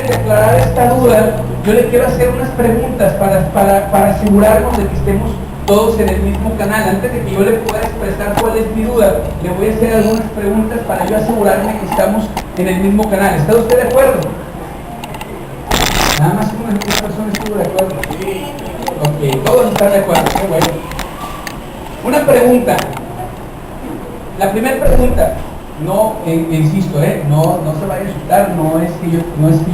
de aclarar esta duda, yo le quiero hacer unas preguntas para asegurarnos de que estemos todos en el mismo canal. Antes de que yo le pueda expresar cuál es mi duda, le voy a hacer algunas preguntas para yo asegurarme que estamos en el mismo canal. ¿Está usted de acuerdo? Nada más una persona estuvo de acuerdo. Ok, todos están de acuerdo, qué bueno. Una pregunta. La primera pregunta, no, insisto, no se vaya a asustar, no es que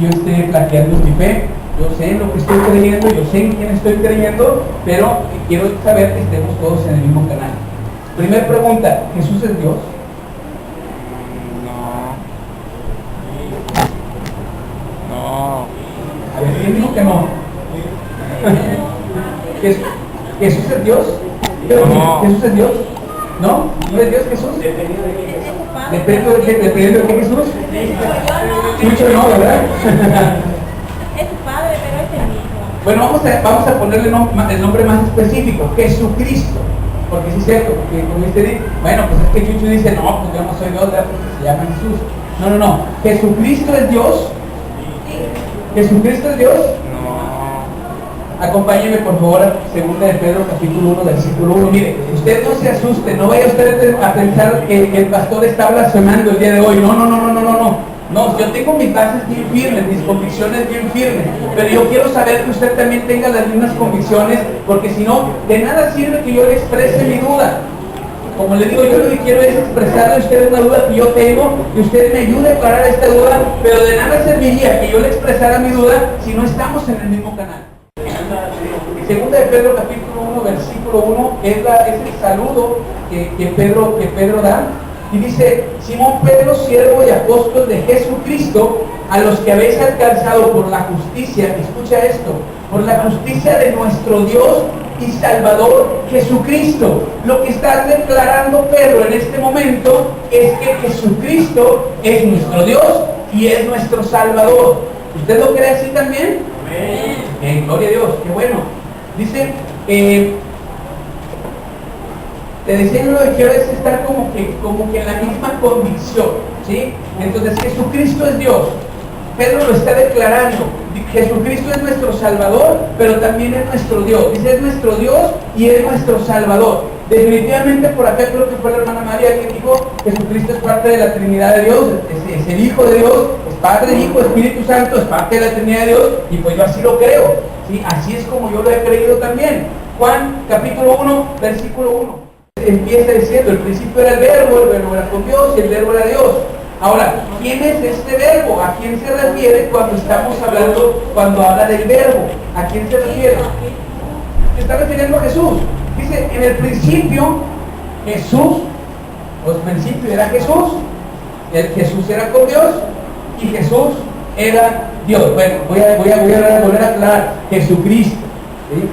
yo esté plagiando mi fe. Yo sé en lo que estoy creyendo, yo sé en quién estoy creyendo, pero quiero saber que estemos todos en el mismo canal. Primera pregunta, ¿Jesús es Dios? No. A ver, ¿quién dijo que no? ¿Jesús es Dios? No. ¿Jesús es Dios? ¿No? ¿No es Dios Jesús? Dependiendo de qué Jesús. Mucho no, ¿verdad? Es tu padre, pero es el mismo. Bueno, vamos a ponerle el nombre más específico, Jesucristo. Porque sí es cierto, porque como dice, bueno, pues es que Chucho dice, no, pues yo no soy Dios, ¿verdad? Porque se llama Jesús. No. ¿Jesucristo es Dios? ¿Jesucristo es Dios? No. Acompáñeme por favor a 2 de Pedro capítulo 1 versículo 1. Mire, usted no se asuste, no vaya usted a pensar que el pastor está blasfemando el día de hoy. No, yo tengo mis bases bien firmes, mis convicciones bien firmes, pero yo quiero saber que usted también tenga las mismas convicciones, porque si no, de nada sirve que yo le exprese mi duda. Como le digo, yo lo que quiero es expresarle a usted una duda que yo tengo, y usted me ayude a aclarar esta duda, pero de nada serviría que yo le expresara mi duda si no estamos en el mismo canal. 2 de Pedro capítulo 1 versículo 1 es el saludo que Pedro da. Y dice, Simón Pedro, siervo y apóstol de Jesucristo, a los que habéis alcanzado por la justicia, escucha esto, por la justicia de nuestro Dios y Salvador Jesucristo. Lo que está declarando Pedro en este momento es que Jesucristo es nuestro Dios y es nuestro Salvador. ¿Usted lo cree así también? Amén. Gloria a Dios, qué bueno. Dice, te decía lo que quiero es estar como que en la misma convicción, ¿sí? Entonces Jesucristo es Dios. Pedro lo está declarando. Jesucristo es nuestro Salvador, pero también es nuestro Dios. Dice, es nuestro Dios y es nuestro Salvador. Definitivamente por acá creo que fue la hermana María que dijo, Jesucristo es parte de la Trinidad de Dios, es el Hijo de Dios, es Padre, Hijo, Espíritu Santo, es parte de la Trinidad de Dios, y pues yo así lo creo, ¿sí? Así es como yo lo he creído también. Juan capítulo 1, versículo 1. Empieza diciendo, el principio era el verbo era con Dios y el verbo era Dios. Ahora, ¿quién es este verbo? ¿A quién se refiere cuando habla del verbo? ¿A quién se refiere? Se está refiriendo a Jesús. Dice, en el principio, Jesús, el principio era Jesús, Jesús era con Dios y Jesús era Dios. Bueno, voy a volver a aclarar, Jesucristo, ¿sí?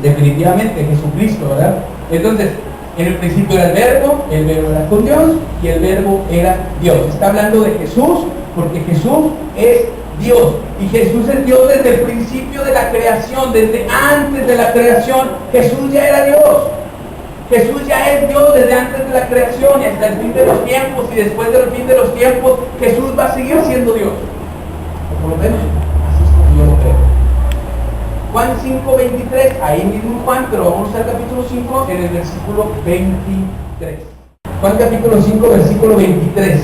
Definitivamente Jesucristo, ¿verdad? Entonces, en el principio era el verbo era con Dios y el verbo era Dios. Está hablando de Jesús porque Jesús es Dios. Y Jesús es Dios desde el principio de la creación, desde antes de la creación. Jesús ya era Dios. Jesús ya es Dios desde antes de la creación y hasta el fin de los tiempos, y después del fin de los tiempos, Jesús va a seguir siendo Dios. O por lo menos, así es como yo lo creo. Juan 5:23, ahí mismo Juan, pero vamos al capítulo 5 en el versículo 23. Juan capítulo 5, versículo 23.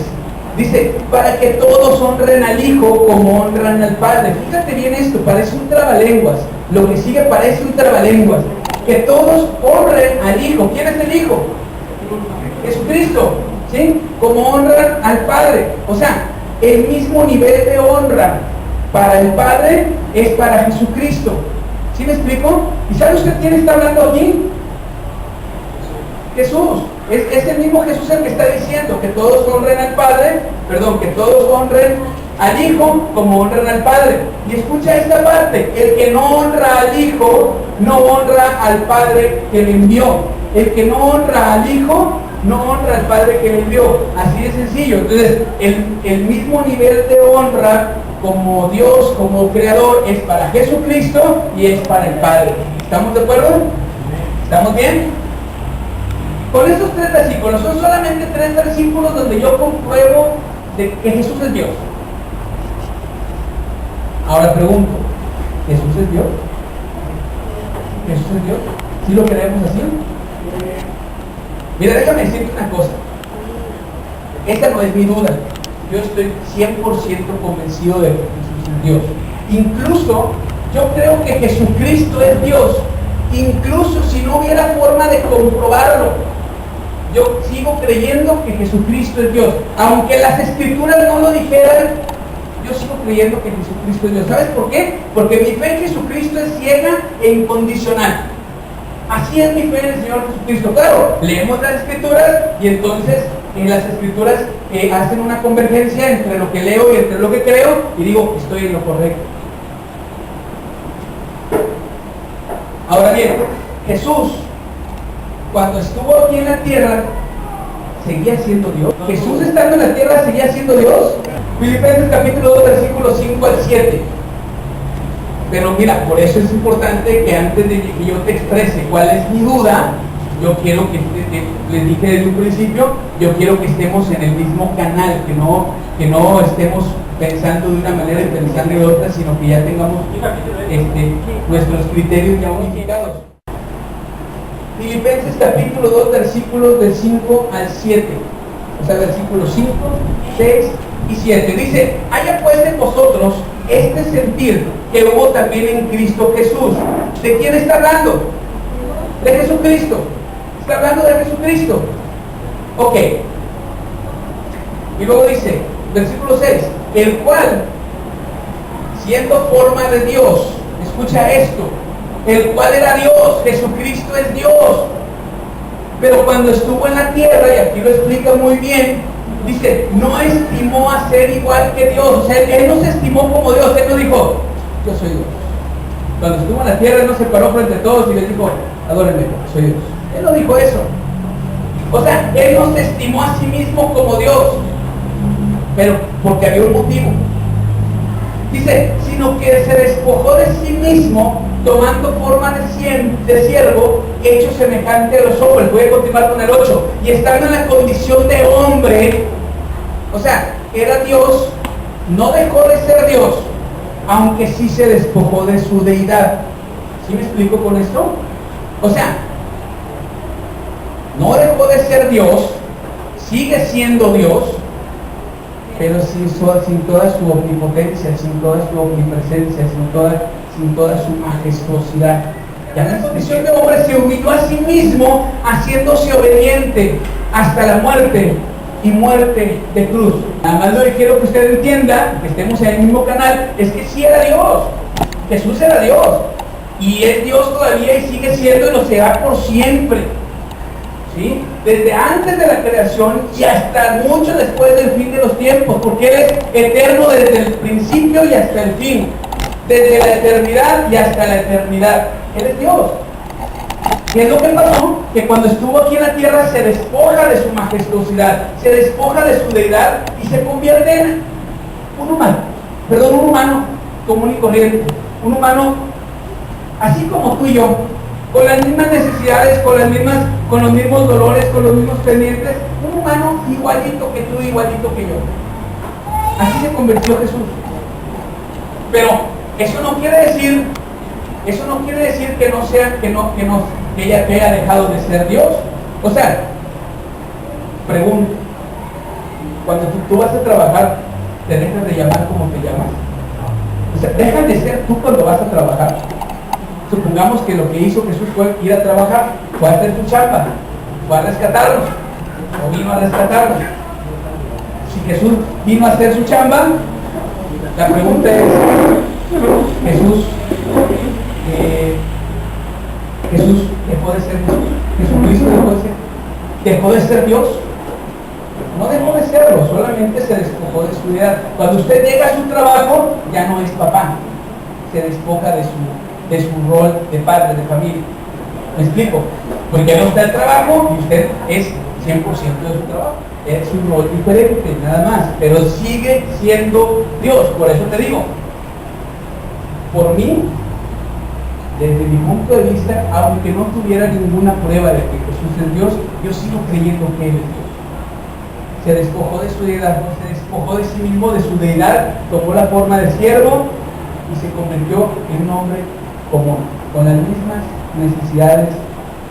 Dice, para que todos honren al Hijo como honran al Padre. Fíjate bien esto, parece un trabalenguas. Lo que sigue parece un trabalenguas. Que todos honren al Hijo. ¿Quién es el Hijo? Jesucristo, ¿sí? Como honran al Padre. O sea, el mismo nivel de honra para el Padre es para Jesucristo. ¿Sí me explico? ¿Y sabe usted quién está hablando aquí? Jesús. Es el mismo Jesús el que está diciendo que todos honren al Padre, que todos honren al Hijo como honran al Padre. Y escucha esta parte, el que no honra al Hijo, no honra al Padre que le envió. El que no honra al Hijo, no honra al Padre que le envió. Así de sencillo. Entonces, el mismo nivel de honra como Dios, como Creador, es para Jesucristo y es para el Padre. ¿Estamos de acuerdo? ¿Estamos bien? Con estos 3 versículos, son solamente 3 versículos donde yo compruebo de que Jesús es Dios. Ahora pregunto, ¿Jesús es Dios? ¿Jesús es Dios? ¿Sí lo creemos así? Mira, déjame decirte una cosa. Esta no es mi duda. Yo estoy 100% convencido de que Jesús es Dios. Incluso, yo creo que Jesucristo es Dios. Incluso si no hubiera forma de comprobarlo, yo sigo creyendo que Jesucristo es Dios. Aunque las Escrituras no lo dijeran, yo sigo creyendo que Jesucristo es Dios. ¿Sabes por qué? Porque mi fe en Jesucristo es ciega e incondicional. Así es mi fe en el Señor Jesucristo. Claro, leemos las Escrituras y entonces en las Escrituras hacen una convergencia entre lo que leo y entre lo que creo y digo, estoy en lo correcto. Ahora bien, Jesús, cuando estuvo aquí en la tierra, seguía siendo Dios. Jesús estando en la tierra seguía siendo Dios. Filipenses capítulo 2, versículos 5 al 7. Pero mira, por eso es importante que antes de que yo te exprese cuál es mi duda, yo quiero que les dije desde un principio, yo quiero que estemos en el mismo canal, que no estemos pensando de una manera y pensando de otra, sino que ya tengamos nuestros criterios ya unificados. Filipenses capítulo 2, versículos del 5 al 7. O sea, versículos 5, 6 y 7. Dice, haya pues en vosotros este sentir que hubo también en Cristo Jesús. ¿De quién está hablando? De Jesucristo. Está hablando de Jesucristo. Ok. Y luego dice, versículo 6, el cual, siendo forma de Dios, escucha esto, el cual era Dios, Jesucristo es Dios. Pero cuando estuvo en la tierra, y aquí lo explica muy bien, dice, no estimó a ser igual que Dios. O sea, él no se estimó como Dios. Él no dijo, yo soy Dios. Cuando estuvo en la tierra, él no se paró frente a todos y les dijo, adórenme, soy Dios. Él no dijo eso. O sea, él no se estimó a sí mismo como Dios, pero porque había un motivo. Dice, sino que se despojó de sí mismo, tomando forma de siervo, hecho semejante a los hombres. Voy a continuar con el 8. Y estando en la condición de hombre, o sea, era Dios, no dejó de ser Dios, aunque sí se despojó de su deidad. ¿Sí me explico con esto? O sea, no dejó de ser Dios, sigue siendo Dios, pero sin toda su omnipotencia, sin toda su omnipresencia, sin toda su majestuosidad. Ya en la condición de hombre se humilló a sí mismo, haciéndose obediente hasta la muerte, y muerte de cruz. Nada más lo que quiero que usted entienda, que estemos en el mismo canal, es que sí era Dios. Jesús era Dios, y es Dios todavía y sigue siendo y lo será por siempre. ¿Sí? Desde antes de la creación y hasta mucho después del fin de los tiempos, porque Él es eterno desde el principio y hasta el fin, desde la eternidad y hasta la eternidad. Él es Dios. ¿Qué es lo que pasó? Que cuando estuvo aquí en la tierra se despoja de su majestuosidad, se despoja de su deidad y se convierte en un humano común y corriente, un humano así como tú y yo, con las mismas necesidades, con los mismos dolores, con los mismos pendientes, un humano igualito que tú, igualito que yo. Así se convirtió Jesús. Pero eso no quiere decir que ella haya dejado de ser Dios. O sea, pregunto, cuando tú vas a trabajar, ¿te dejas de llamar como te llamas? O sea, dejas de ser tú cuando vas a trabajar. Supongamos que lo que hizo Jesús fue ir a trabajar, fue a hacer su chamba, fue a rescatarlos, o vino a rescatarlos. Si Jesús vino a hacer su chamba, la pregunta es, Jesús dejó de ser Dios. Jesucristo dejó de ser Dios. No dejó de serlo, solamente se despojó de su deidad. Cuando usted llega a su trabajo, ya no es papá, se despoja de su rol de padre, de familia. ¿Me explico? Porque ya no está el trabajo y usted es 100% de su trabajo. Es un rol diferente, nada más, pero sigue siendo Dios. Por eso te digo, por mí, desde mi punto de vista, aunque no tuviera ninguna prueba de que Jesús es Dios, yo sigo creyendo que Él es Dios. Se despojó de su deidad, se despojó de sí mismo, de su deidad, tomó la forma de siervo, y se convirtió en un hombre común, con las mismas necesidades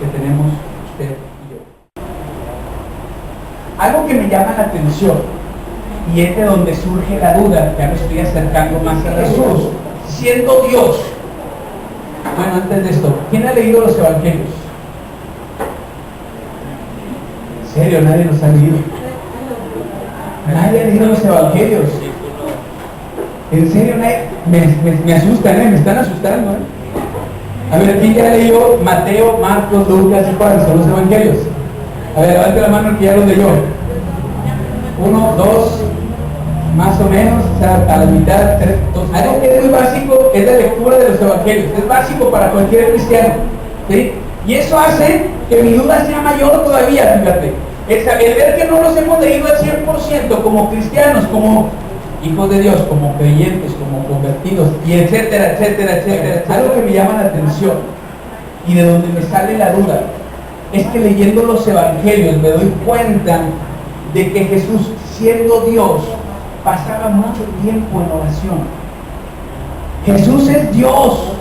que tenemos usted y yo. Algo que me llama la atención, y es de donde surge la duda, ya me estoy acercando más a Jesús, siendo Dios. Bueno, antes de esto, ¿quién ha leído los evangelios? ¿En serio? Nadie los ha leído. Nadie ha leído los evangelios. En serio, me asustan, me están asustando. A ver, ¿quién ya leyó Mateo, Marcos, Lucas y Juan? Son los evangelios. A ver, levante la mano el que ya los leyó. 1, 2, más o menos, o sea, a la mitad, 3, 2. Algo que es muy básico es la lectura de los evangelios. Es básico para cualquier cristiano, ¿sí? Y eso hace que mi duda sea mayor todavía, fíjate. El ver que no los hemos leído al 100% como cristianos, como hijos de Dios, como creyentes, como convertidos, y etcétera, etcétera, etcétera. Algo que me llama la atención y de donde me sale la duda es que leyendo los evangelios me doy cuenta de que Jesús, siendo Dios, pasaba mucho tiempo en oración. Jesús es Dios.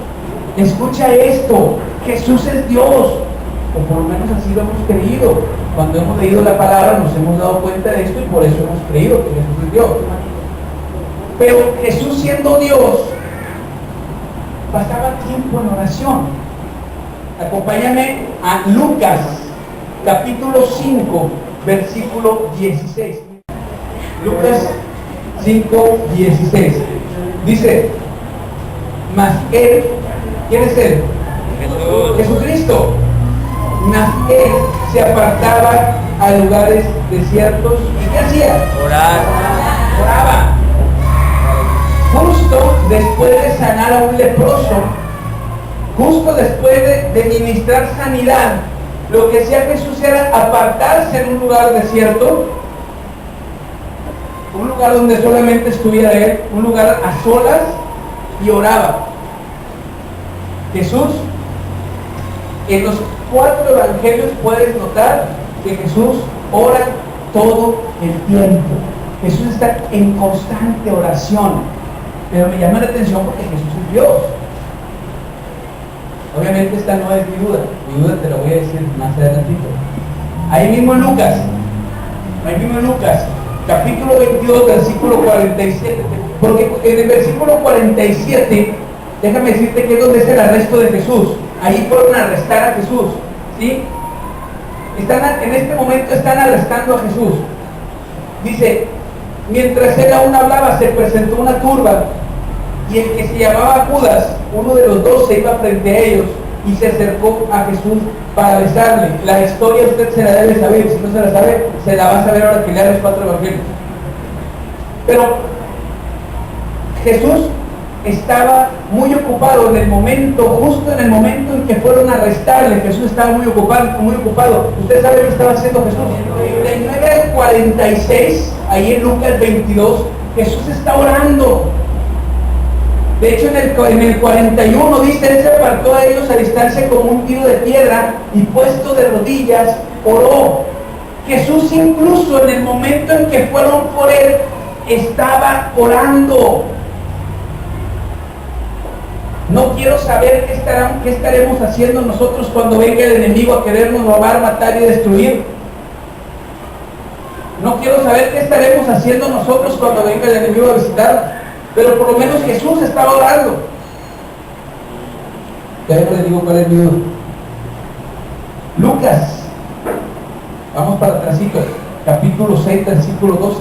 Escucha esto, Jesús es Dios, o por lo menos así lo hemos creído. Cuando hemos leído la palabra nos hemos dado cuenta de esto y por eso hemos creído que Jesús es Dios. Pero Jesús, siendo Dios, pasaba tiempo en oración. Acompáñame a Lucas, capítulo 5, versículo 16. Lucas 5, 16. Dice, mas él, ¿quién es él? Jesús. Jesucristo. Mas él se apartaba a lugares desiertos. ¿Y qué hacía? Orar. Oraba. Justo después de sanar a un leproso, justo después de ministrar sanidad, lo que hacía Jesús era apartarse en un lugar desierto, un lugar donde solamente estuviera él, un lugar a solas, y oraba. Jesús, en los 4 evangelios puedes notar que Jesús ora todo el tiempo. Jesús está en constante oración. Pero me llama la atención porque Jesús es Dios. Obviamente esta no es mi duda te la voy a decir más adelantito. Ahí mismo en Lucas, capítulo 22, versículo 47, porque en el versículo 47, déjame decirte que es donde es el arresto de Jesús. Ahí fueron a arrestar a Jesús, ¿sí? En este momento están arrestando a Jesús. Dice, mientras él aún hablaba, se presentó una turba, y el que se llamaba Judas, uno de los 12, iba frente a ellos y se acercó a Jesús para besarle. La historia usted se la debe saber, si no se la sabe, se la va a saber ahora que lea los 4 evangelios. Pero Jesús estaba muy ocupado en el momento, justo en el momento en que fueron a arrestarle. Jesús estaba muy ocupado. ¿Usted sabe qué estaba haciendo Jesús? Del 9 al 46, ahí en Lucas 22, Jesús está orando. De hecho, en el 41 dice, él se apartó a ellos a distancia como un tiro de piedra y puesto de rodillas, oró. Jesús incluso en el momento en que fueron por él, estaba orando. No quiero saber qué estaremos haciendo nosotros cuando venga el enemigo a querernos robar, matar y destruir. No quiero saber qué estaremos haciendo nosotros cuando venga el enemigo a visitarnos. Pero por lo menos Jesús estaba orando. Ya les digo cuál es mi duda. Lucas, vamos para atrásito, capítulo 6, versículo 12.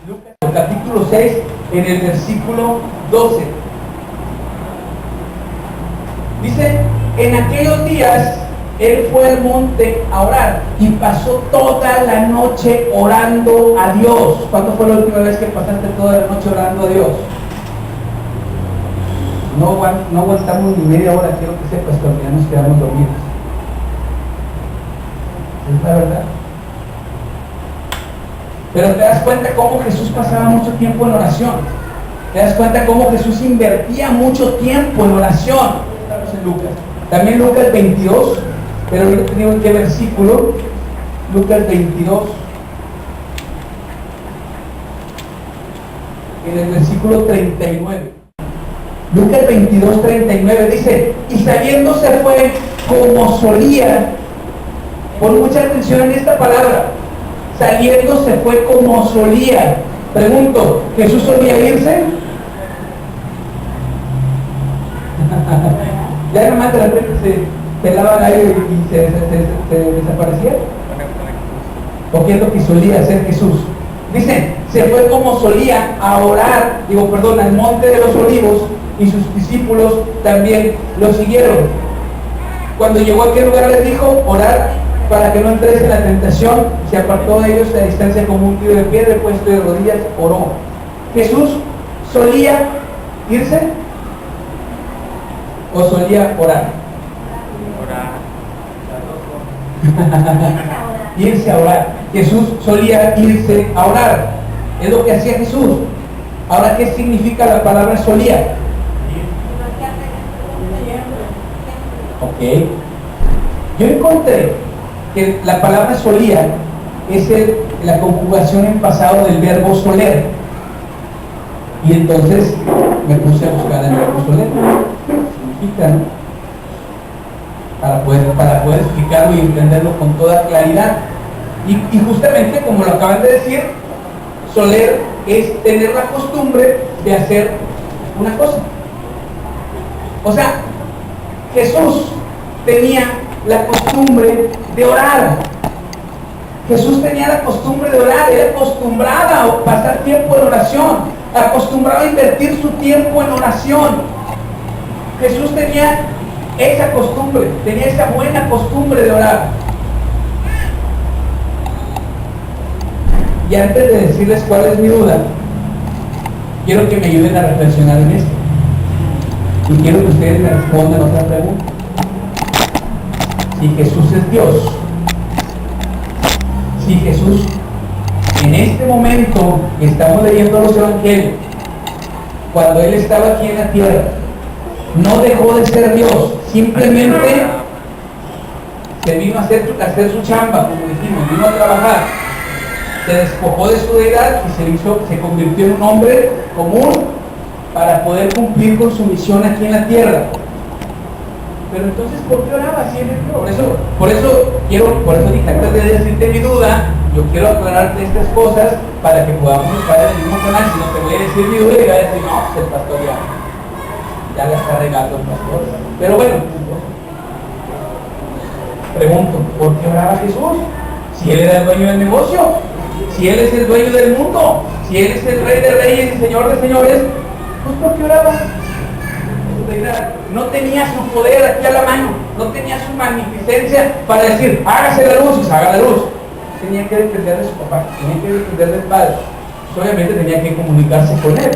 Lucas, capítulo 6, en el versículo 12. Dice, en aquellos días él fue al monte a orar y pasó toda la noche orando a Dios. ¿Cuándo fue la última vez que pasaste toda la noche orando a Dios? No aguantamos ni media hora, quiero que sepas, porque ya nos quedamos dormidos. Es la verdad. Pero te das cuenta cómo Jesús pasaba mucho tiempo en oración. Te das cuenta cómo Jesús invertía mucho tiempo en oración. Estamos en Lucas. También Lucas 22. Pero no tengo en qué versículo. Lucas 22. En el versículo 39. Lucas 22:39 dice, y saliendo se fue como solía. Pon mucha atención en esta palabra. Saliendo se fue como solía. Pregunto, ¿Jesús solía irse? Ya nomás de repente se pelaba el aire y se desaparecía. ¿O qué es lo que solía hacer Jesús? Dicen, se fue como solía a orar, al monte de los olivos, y sus discípulos también lo siguieron. Cuando llegó a aquel lugar les dijo, orad para que no entréis en la tentación. Se apartó de ellos a distancia como un tiro de piedra, puesto de rodillas, oró. Jesús solía irse o solía orar. Irse a orar. Jesús solía irse a orar. Es lo que hacía Jesús. Ahora, ¿qué significa la palabra solía? Ok. Yo encontré que la palabra solía es la conjugación en pasado del verbo soler. Y entonces me puse a buscar el verbo soler. Significa, ¿no? Para poder explicarlo y entenderlo con toda claridad. Y justamente como lo acaban de decir, soler es tener la costumbre de hacer una cosa. O sea, Jesús tenía la costumbre de orar. Jesús tenía la costumbre de orar, era acostumbrada a pasar tiempo en oración, acostumbrada a invertir su tiempo en oración. Jesús tenía esa costumbre, tenía esa buena costumbre de orar. Y antes de decirles cuál es mi duda, quiero que me ayuden a reflexionar en esto. Y quiero que ustedes me respondan otra pregunta. Si Jesús es Dios, si Jesús en este momento que estamos leyendo los evangelios, cuando Él estaba aquí en la tierra, no dejó de ser Dios, simplemente se vino a hacer su chamba, como dijimos, vino a trabajar, se despojó de su deidad y se convirtió en un hombre común para poder cumplir con su misión aquí en la tierra. Pero entonces, ¿por qué oraba si Él es Dios? Por eso dije, antes de decirte mi duda, yo quiero aclararte estas cosas para que podamos estar en el mismo canal. Si no te voy a decir mi duda y voy a decir, no, pues el pastor ya la está regando el pastor. Pero bueno, pregunto, ¿por qué oraba Jesús? Si Él era el dueño del negocio, si Él es el dueño del mundo, si Él es el Rey de Reyes y Señor de Señores, pues ¿por qué oraba? No tenía su poder aquí a la mano, no tenía su magnificencia para decir, hágase la luz y se haga la luz. Tenía que depender de su papá, tenía que depender del padre. Obviamente tenía que comunicarse con Él.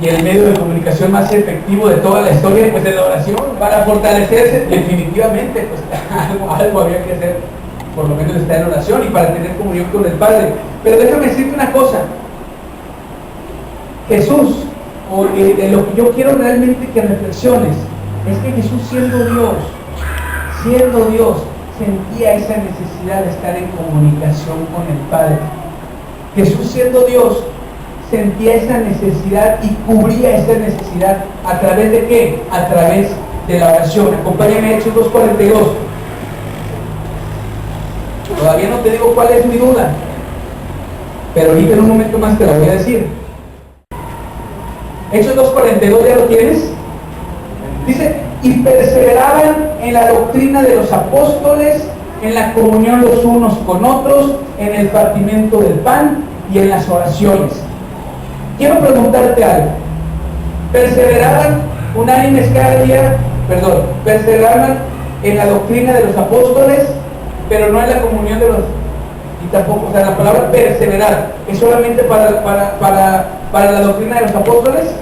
Y el medio de comunicación más efectivo de toda la historia pues es la oración. Para fortalecerse, definitivamente, pues algo había que hacer, por lo menos estar en oración y para tener comunión con el Padre. Pero déjame decirte una cosa. Jesús, lo que yo quiero realmente que reflexiones, es que Jesús siendo Dios, sentía esa necesidad de estar en comunicación con el Padre. Jesús siendo Dios, sentía esa necesidad y cubría esa necesidad. ¿A través de qué? A través de la oración. Acompáñame a Hechos 2:42. Todavía no te digo cuál es mi duda, pero ahorita en un momento más te lo voy a decir. Hechos 2:42, ¿ya lo tienes? Dice, y perseveraban en la doctrina de los apóstoles, en la comunión los unos con otros, en el partimiento del pan y en las oraciones. Quiero preguntarte algo. Perseveraban unánimes cada día, perseveraban en la doctrina de los apóstoles, pero no en la comunión de los, y tampoco, o sea, la palabra perseverar, ¿es solamente para la doctrina de los apóstoles?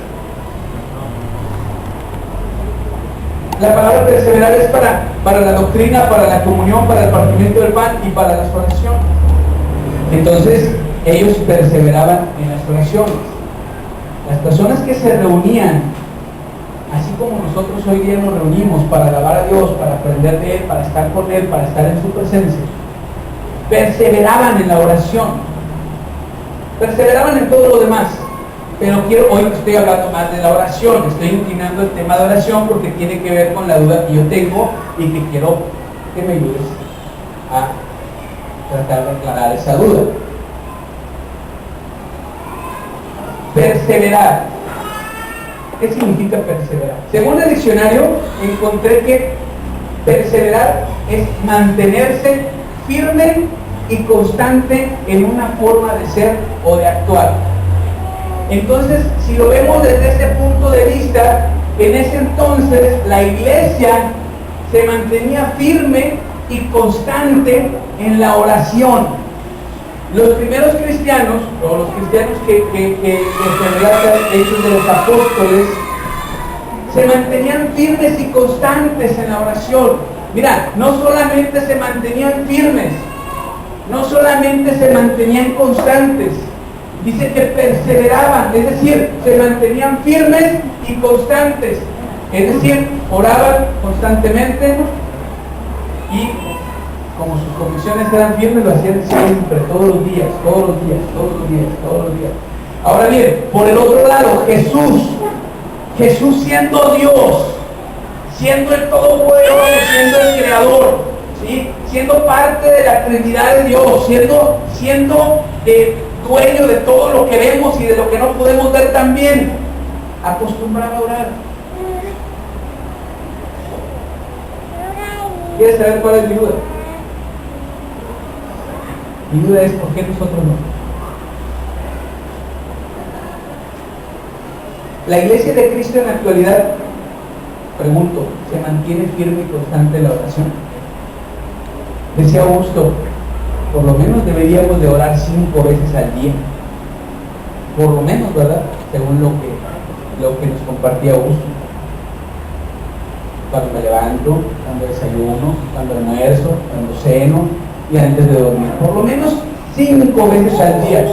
La palabra perseverar es para la doctrina, para la comunión, para el partimiento del pan y para las oraciones. Entonces, ellos perseveraban en las oraciones. Las personas que se reunían, así como nosotros hoy día nos reunimos para alabar a Dios, para aprender de Él, para estar con Él, para estar en su presencia, perseveraban en la oración, perseveraban en todo lo demás, Pero hoy estoy hablando más de la oración, estoy inclinando el tema de oración porque tiene que ver con la duda que yo tengo y que quiero que me ayudes a tratar de aclarar esa duda. Perseverar. ¿Qué significa perseverar? Según el diccionario, encontré que perseverar es mantenerse firme y constante en una forma de ser o de actuar. Entonces, si lo vemos desde ese punto de vista, en ese entonces la iglesia se mantenía firme y constante en la oración. Los primeros cristianos, o los cristianos que se relatan hechos de los apóstoles, se mantenían firmes y constantes en la oración. Mira, no solamente se mantenían firmes, no solamente se mantenían constantes, dice que perseveraban, es decir, se mantenían firmes y constantes, es decir, oraban constantemente y como sus convicciones eran firmes, lo hacían siempre, todos los días. Ahora bien, por el otro lado, Jesús siendo Dios, siendo el Todopoderoso, siendo el Creador, ¿sí? Siendo parte de la Trinidad de Dios, siendo dueño de todo lo que vemos y de lo que no podemos ver también, acostumbraba a orar. ¿Quieres saber cuál es mi duda? Mi duda es ¿por qué nosotros no? La iglesia de Cristo en la actualidad, pregunto, ¿se mantiene firme y constante en la oración? Decía Augusto, por lo menos deberíamos de orar 5 veces al día. Por lo menos, ¿verdad? Según lo que nos compartía Augusto. Cuando me levanto, cuando desayuno, cuando almuerzo, cuando ceno y antes de dormir. Por lo menos 5 veces al día.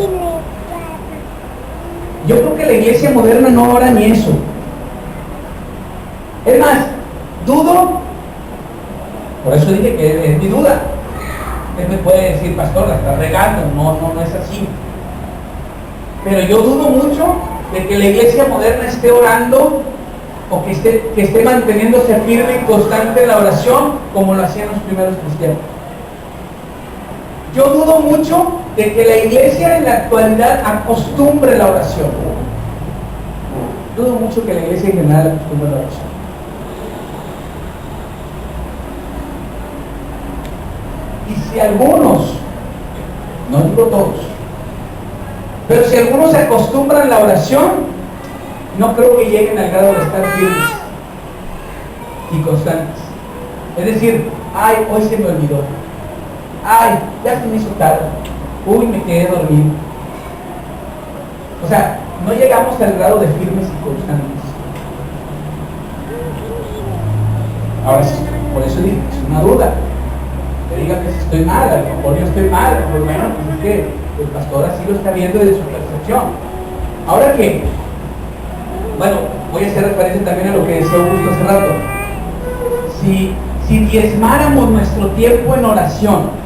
Yo creo que la iglesia moderna no ora ni eso. Es más, dudo, por eso dije que es mi duda. Él me puede decir, pastor, la está regando, no es así. Pero yo dudo mucho de que la iglesia moderna esté orando o que esté manteniéndose firme y constante en la oración como lo hacían los primeros cristianos. Yo dudo mucho de que la iglesia en la actualidad acostumbre la oración. Dudo mucho que la iglesia en general acostumbre la oración. Y si algunos, no digo todos, pero si algunos se acostumbran a la oración, no creo que lleguen al grado de estar firmes y constantes. Es decir, ay, hoy se me olvidó. Ay, ya se me hizo tarde. Uy, me quedé dormido. O sea, no llegamos al grado de firmes y constantes. Ahora sí, por eso digo, es una duda. Que diga que si estoy mal, a lo mejor yo estoy mal, pues bueno, pues es que el pastor así lo está viendo desde su percepción. Ahora que, bueno, voy a hacer referencia también a lo que decía Augusto hace rato. Si diezmáramos nuestro tiempo en oración,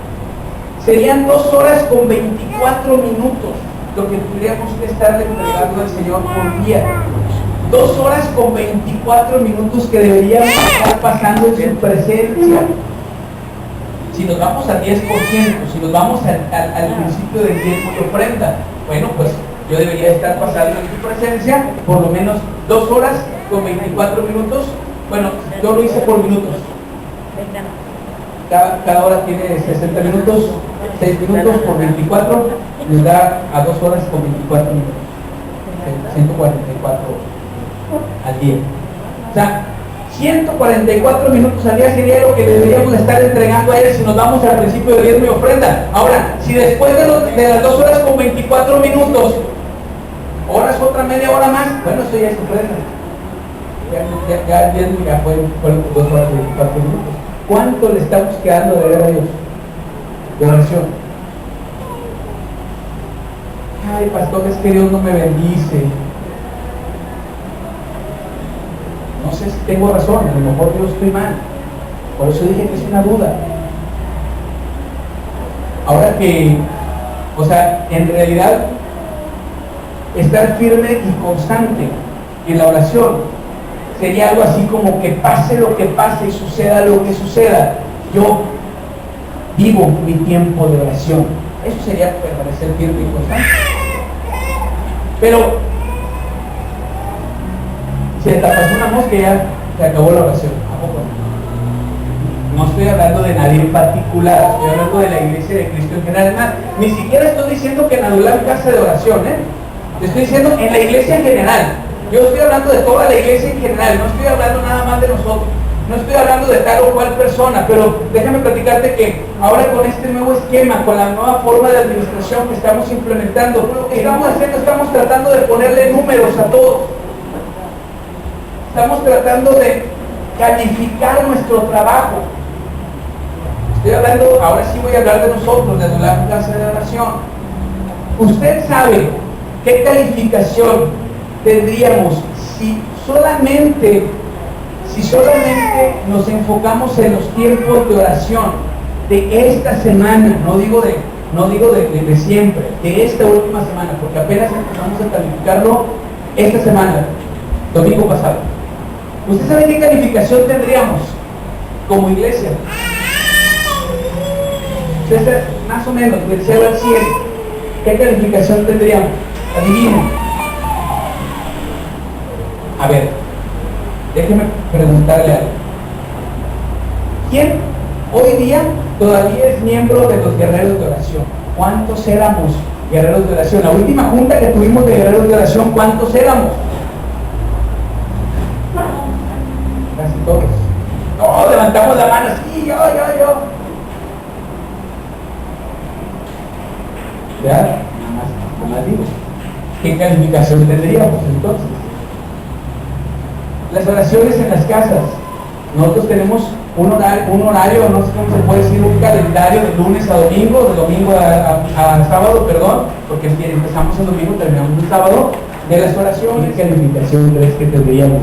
serían 2 horas con 24 minutos lo que tendríamos que estar entregando al Señor por día. 2 horas con 24 minutos que deberíamos estar pasando en su presencia. Si nos vamos al 10%, si nos vamos al principio del diezmo y ofrenda, bueno, pues yo debería estar pasando en su presencia por lo menos 2 horas con 24 minutos. Bueno, yo lo hice por minutos. Cada hora tiene 60 minutos, 6 minutos por 24, les da a 2 horas con 24 minutos. 144 al día. O sea, 144 minutos al día sería lo que deberíamos estar entregando a Él si nos vamos al principio de diezmo y ofrenda. Ahora, si después de las 2 horas con 24 minutos, horas otra media hora más, bueno, eso ya es ofrenda. Ya el diezmo ya fue 2 horas y 24 minutos. ¿Cuánto le estamos quedando de ver a Dios? De oración. Ay, pastor, es que Dios no me bendice. No sé si tengo razón, a lo mejor yo estoy mal. Por eso dije que es una duda. Ahora que, o sea, en realidad, estar firme y constante en la oración. Sería algo así como que pase lo que pase y suceda lo que suceda, yo vivo mi tiempo de oración. Eso sería permanecer firme y constante. Pero se te pasó una mosca y ya se acabó la oración. ¿A poco? No estoy hablando de nadie en particular, estoy hablando de la iglesia de Cristo en general. Además, ni siquiera estoy diciendo que en anular casa de oración, Te estoy diciendo en la iglesia en general. Yo estoy hablando de toda la iglesia en general, no estoy hablando nada más de nosotros. No estoy hablando de tal o cual persona, pero déjame platicarte que ahora con este nuevo esquema, con la nueva forma de administración que estamos implementando, lo que estamos haciendo, estamos tratando de ponerle números a todo. Estamos tratando de calificar nuestro trabajo. Estoy hablando, ahora sí voy a hablar de nosotros, de anular casa de oración. Usted sabe qué calificación tendríamos si solamente nos enfocamos en los tiempos de oración de esta semana, no digo de siempre, de esta última semana, porque apenas empezamos a calificarlo esta semana, domingo pasado. ¿Usted sabe qué calificación tendríamos como iglesia? Usted más o menos, del 0 al 100, ¿qué calificación tendríamos? Adivinen. A ver, déjeme preguntarle algo. ¿Quién hoy día todavía es miembro de los guerreros de oración? ¿Cuántos éramos guerreros de oración? La última junta que tuvimos de guerreros de oración, ¿cuántos éramos? Casi todos. No, levantamos la mano, sí, yo. ¿Ya? Nada más digo. ¿Qué calificación tendríamos entonces? Las oraciones en las casas. Nosotros tenemos un horario, no sé cómo se puede decir, un calendario de lunes a domingo, de domingo a sábado, perdón, porque empezamos el domingo, terminamos el sábado, de las oraciones. ¿Qué calificación crees que tendríamos?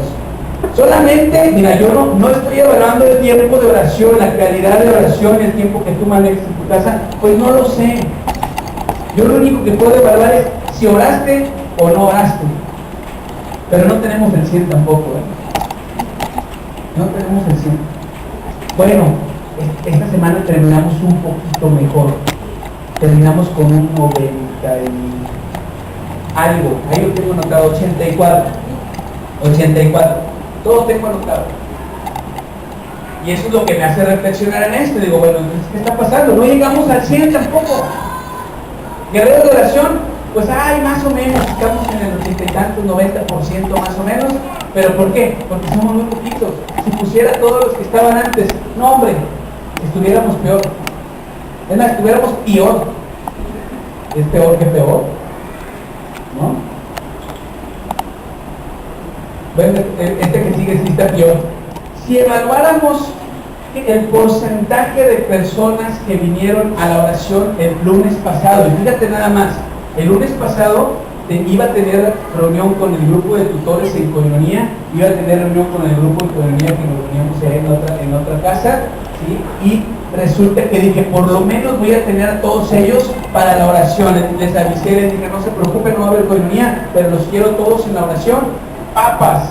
Solamente, mira, yo no estoy evaluando el tiempo de oración, la calidad de oración, el tiempo que tú manejas en tu casa, pues no lo sé. Yo lo único que puedo evaluar es si oraste o no oraste. Pero no tenemos el 100 tampoco, No tenemos el 100. Bueno, esta semana terminamos un poquito mejor. Terminamos con un 90 y algo. Ahí lo tengo anotado, 84. Todo tengo anotado. Y eso es lo que me hace reflexionar en esto. Digo, bueno, entonces, ¿qué está pasando? No llegamos al 100 tampoco. Guerreros de oración, pues más o menos, estamos en el 80 y tantos, 90% más o menos. ¿Pero por qué? Porque somos muy poquitos. Si pusiera todos los que estaban antes, no hombre, estuviéramos peor. Es más, estuviéramos peor. Es peor que peor, ¿no? Bueno, este que sigue sí está peor. Si evaluáramos el porcentaje de personas que vinieron a la oración el lunes pasado, y fíjate nada más, el lunes pasado iba a tener reunión con el grupo de tutores en Coinonía, iba a tener reunión con el grupo de Coinonía que nos reuníamos en otra casa, ¿sí? Y resulta que dije, por lo menos voy a tener a todos ellos para la oración. Les avisé, les dije, no se preocupen, no va a haber Coinonía, pero los quiero todos en la oración. Papas,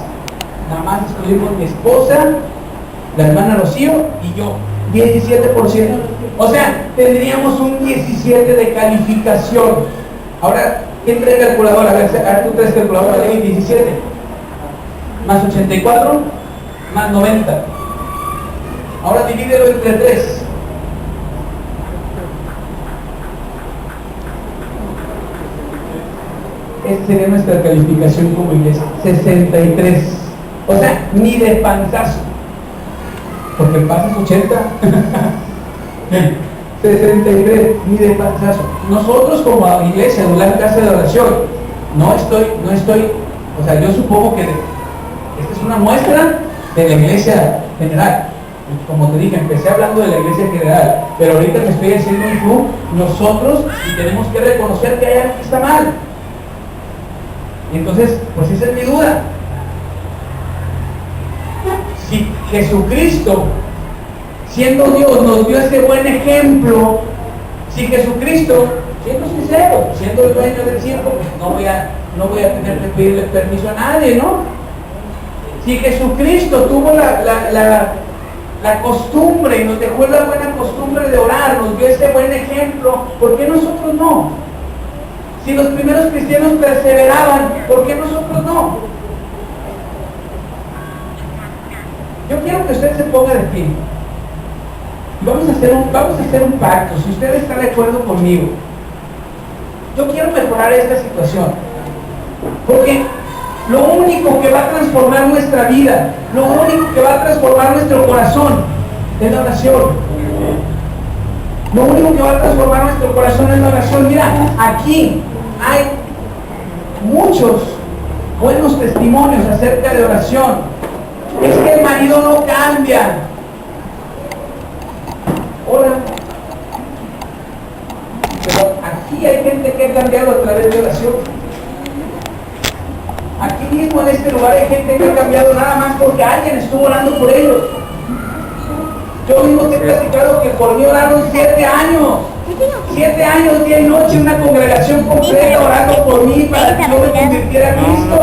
nada más estuvimos mi esposa, la hermana Rocío y yo, 17%. O sea, tendríamos un 17 de calificación. Ahora, ¿qué trae calculadora? A ver, tú traes calculadora, de 17 más 84 más 90. Ahora divídelo entre 3. Esta sería nuestra calificación como iglesia, 63. O sea, ni de panzazo, porque pasas 80. 63, ni de panzazo. Nosotros como iglesia, en la casa de oración, no estoy, o sea, yo supongo que esta es una muestra de la iglesia general. Como te dije, empecé hablando de la iglesia general, pero ahorita me estoy haciendo un club, nosotros, y tenemos que reconocer que hay algo que está mal. Y entonces, pues esa es mi duda. Si Jesucristo, siendo Dios, nos dio ese buen ejemplo, si Jesucristo, siendo sincero, siendo el dueño del cielo, pues no voy a no voy a tener que pedirle permiso a nadie, ¿no? Si Jesucristo tuvo la costumbre y nos dejó la buena costumbre de orar, nos dio este buen ejemplo, ¿por qué nosotros no? Si los primeros cristianos perseveraban, ¿por qué nosotros no? Yo quiero que usted se ponga de pie. Vamos a hacer un pacto, si usted está de acuerdo conmigo. Yo quiero mejorar esta situación, porque lo único que va a transformar nuestra vida, lo único que va a transformar nuestro corazón es la oración. Lo único que va a transformar nuestro corazón es la oración. Mira, aquí hay muchos buenos testimonios acerca de oración. Es que el marido no cambia. Ora. Pero aquí hay gente que ha cambiado a través de oración. Aquí mismo en este lugar hay gente que ha cambiado nada más porque alguien estuvo orando por ellos. Yo mismo te he platicado que por mí oraron 7 años. 7 años, día y noche, una congregación completa orando por mí para que yo me convirtiera a Cristo.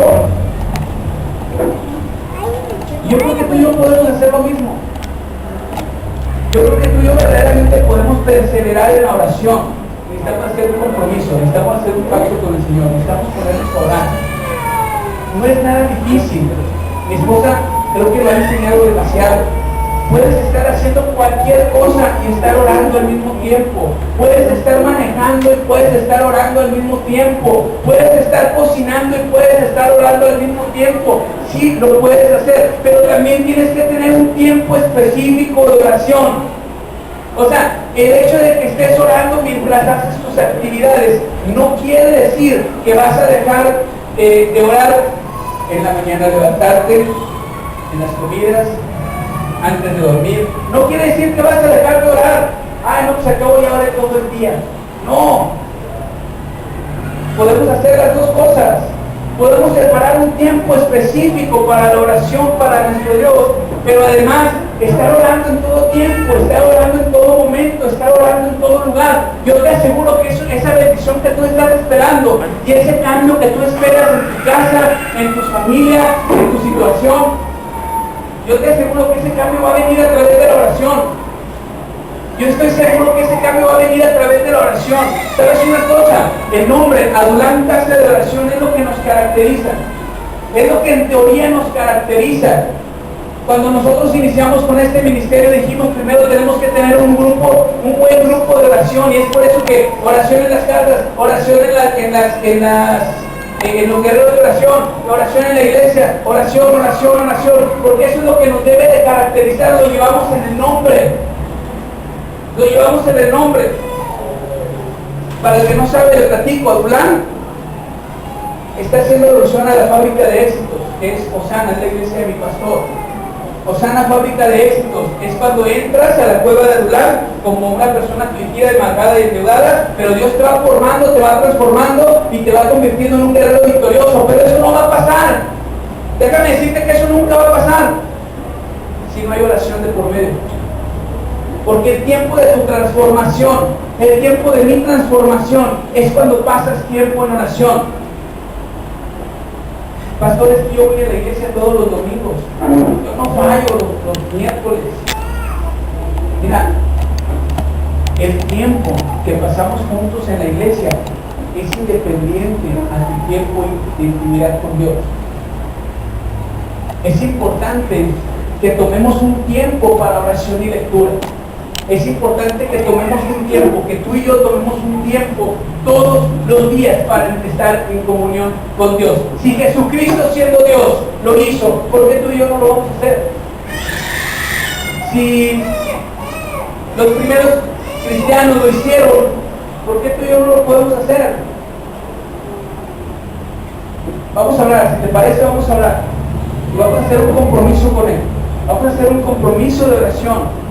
Yo creo que tú y yo podemos hacer lo mismo. Yo creo que tú y yo verdaderamente podemos perseverar en la oración. Necesitamos hacer un compromiso, necesitamos hacer un pacto con el Señor, necesitamos ponernos a orar. No es nada difícil. Mi esposa creo que lo ha enseñado demasiado. Puedes estar haciendo cualquier cosa y estar orando al mismo tiempo. Puedes estar manejando y puedes estar orando al mismo tiempo. Puedes estar cocinando y puedes estar orando al mismo tiempo. Sí, lo puedes hacer, pero también tienes que tener un tiempo específico de oración. O sea, el hecho de que estés orando mientras haces tus actividades no quiere decir que vas a dejar de orar en la mañana, levantarte, en las comidas, antes de dormir. No quiere decir que vas a dejar de orar. Ay, no, pues acabo ya oré todo el día. No. Podemos hacer las dos cosas. Podemos separar un tiempo específico para la oración, para nuestro Dios, pero además estar orando en todo tiempo, estar orando en todo momento, estar orando en todo lugar. Yo te aseguro que esa bendición que tú estás esperando y ese cambio que tú esperas en tu casa, en tu familia, en tu situación, yo te aseguro que ese cambio va a venir a través de la oración. Yo estoy seguro que ese cambio va a venir a través de la oración. ¿Sabes una cosa? El nombre Adulam Casa de Oración es lo que nos caracteriza. Es lo que en teoría nos caracteriza. Cuando nosotros iniciamos con este ministerio dijimos primero tenemos que tener un buen grupo de oración, y es por eso que oración en las casas, oración en los guerreros de oración en la iglesia, oración, porque eso es lo que nos debe de caracterizar, lo llevamos en el nombre. Lo llevamos en el nombre. Para el que no sabe, le platico, Adulam está haciendo alusión a la fábrica de éxitos, que es Osana, es la iglesia de mi pastor. Osana, fábrica de éxitos, es cuando entras a la cueva de Adulam como una persona afligida, amargada y endeudada, pero Dios te va formando, te va transformando y te va convirtiendo en un guerrero victorioso. Pero eso no va a pasar. Déjame decirte que eso nunca va a pasar si no hay oración de por medio. Porque el tiempo de tu transformación, el tiempo de mi transformación, es cuando pasas tiempo en oración. Pastores, yo voy a la iglesia todos los domingos. Yo no fallo los miércoles. Mira, el tiempo que pasamos juntos en la iglesia es independiente a tu tiempo de intimidad con Dios. Es importante que tomemos un tiempo para oración y lectura. Es importante que tomemos un tiempo, que tú y yo tomemos un tiempo todos los días para estar en comunión con Dios. Si Jesucristo, siendo Dios, lo hizo, ¿por qué tú y yo no lo vamos a hacer? Si los primeros cristianos lo hicieron, ¿por qué tú y yo no lo podemos hacer? Vamos a hablar, si te parece, vamos a hablar. Y vamos a hacer un compromiso con Él. Vamos a hacer un compromiso de oración.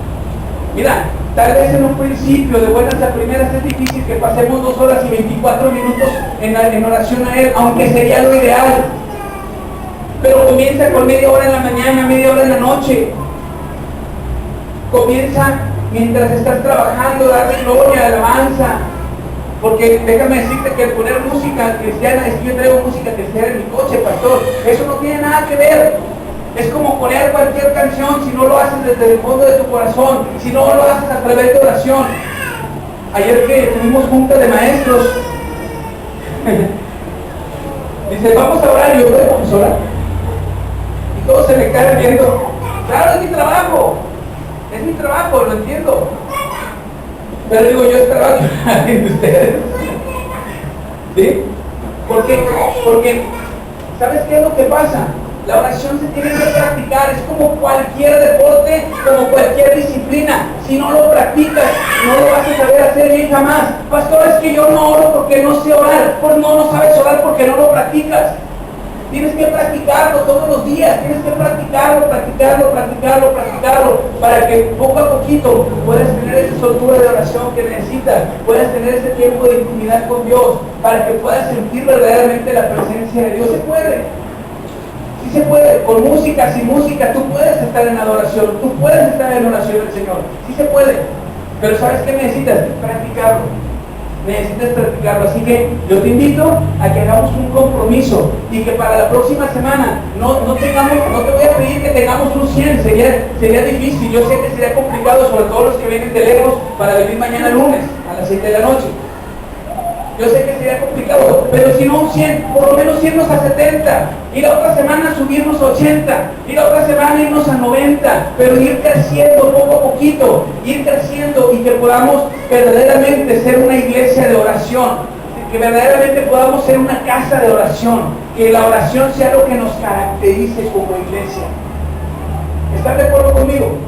Mira, tal vez en un principio, de buenas a primeras, es difícil que pasemos 2 horas y 24 minutos en oración a Él, aunque sería lo ideal. Pero comienza con media hora en la mañana, media hora en la noche. Comienza mientras estás trabajando, darle gloria, alabanza. Porque déjame decirte que el poner música cristiana, es que yo traigo música cristiana en mi coche, pastor, eso no tiene nada que ver. Es como poner cualquier canción, si no lo haces desde el fondo de tu corazón, si no lo haces a través de oración. Ayer que tuvimos junta de maestros, dice, vamos a orar, y yo, vamos a orar. Y todos se me quedan viendo, claro, es mi trabajo, lo entiendo. Pero digo, yo estaba de ustedes. ¿Sí? Porque, ¿sabes qué es lo que pasa? La oración se tiene que practicar, es como cualquier deporte, como cualquier disciplina. Si no lo practicas, no lo vas a saber hacer bien jamás. Pastor, es que yo no oro porque no sé orar. Pues no sabes orar porque no lo practicas. Tienes que practicarlo todos los días, tienes que practicarlo, para que poco a poquito puedas tener esa soltura de oración que necesitas, puedas tener ese tiempo de intimidad con Dios, para que puedas sentir verdaderamente la presencia de Dios. Se puede, sí se puede, con música, sin música, tú puedes estar en adoración, tú puedes estar en oración del Señor, sí se puede, pero ¿sabes qué necesitas? Practicarlo. Necesitas practicarlo, así que yo te invito a que hagamos un compromiso y que para la próxima semana no te voy a pedir que tengamos un 100, sería difícil, yo sé que sería complicado, sobre todo los que vienen de lejos para venir mañana lunes a las 7 de la noche. Yo sé que sería complicado, pero si no un 100, por lo menos irnos a 70, y la otra semana subirnos a 80, y la otra semana irnos a 90, pero ir creciendo poco a poquito, ir creciendo y que podamos verdaderamente ser una iglesia de oración, que verdaderamente podamos ser una casa de oración, que la oración sea lo que nos caracterice como iglesia. ¿Están de acuerdo conmigo?